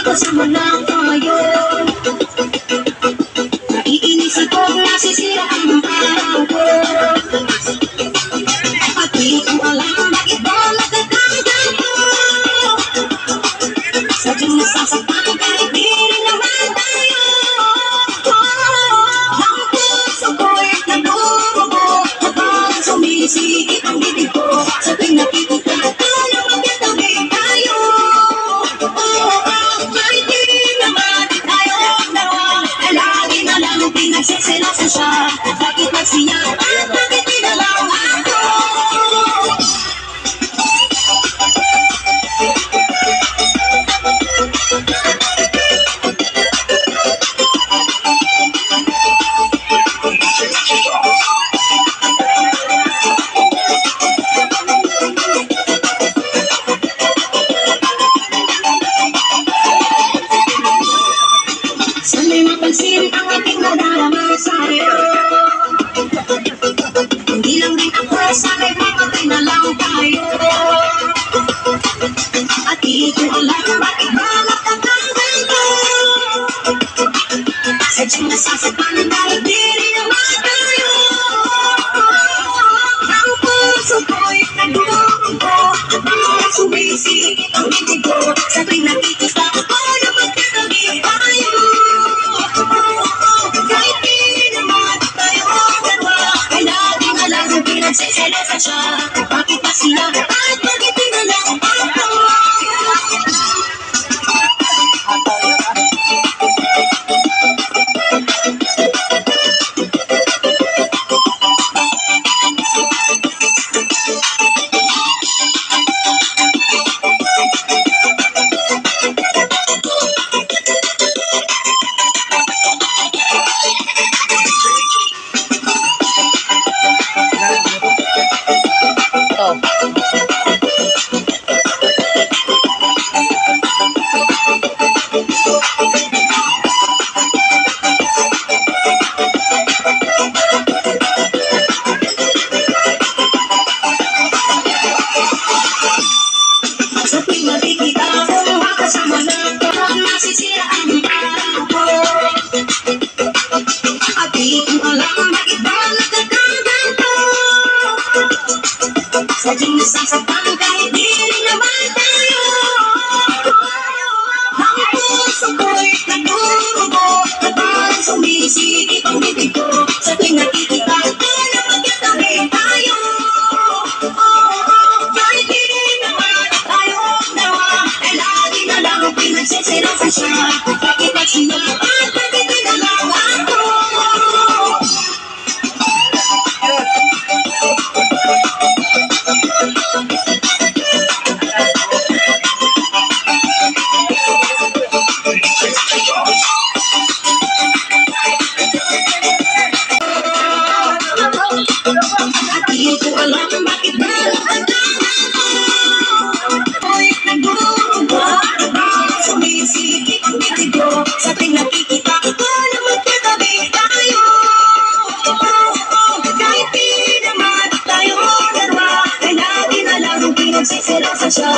Kasama na tayo. Naiinis ako, nasisira ang araw ko. At di ko alam bakit ba nagkakanggan ko. Sadyang nasasaktan ko kahit di rin naman tayo. Ang puso ko'y nagbubugo habang sumisigit ang bibig ko. Sa tuwing nakikita ko na magkatabi tayo. Nagsiselosa siya, bakit magsiyak at bakit tinalaw ako? Sana'y mapansin ang ating nadarama sa'yo. Hindi lang rin ako, sana'y mamatay na lang tayo. At di ko alam bakit ba matatanggal ko. Sadyang nasasaktan dahil di rin naman tayo. Ang puso ko'y nagbubugo habang sumisigit ang bibig ko. Sa tuwing nakikita ko na magkatabi tayo. Kahit di naman tayo dalawa, ay lagi na lang pinagsiselosa siya. Bakit ba siya at bakit tinalaw ako? Sa tuwing nakikita ko, kasama na ako, nasisira ang araw ko. At di ko alam bakit ba nagkakanggan ko. Sadyang nasasaktan kahit di rin naman tayo. Ang puso ko'y nagbubugo habang sumisigit ang bibig ko. Sa tuwing nakikita ko na magkatabi tayo. Nagsiselosa siya, bakit ba siya at bakit tinalaw ako? At di ko alam bakit ba sumisigit ang bibig ko. Sa tuwing nakikita ko na magkatabi tayo. Kahit di naman tayo dalawa, ay lagi na lang pinagsiselosa siya.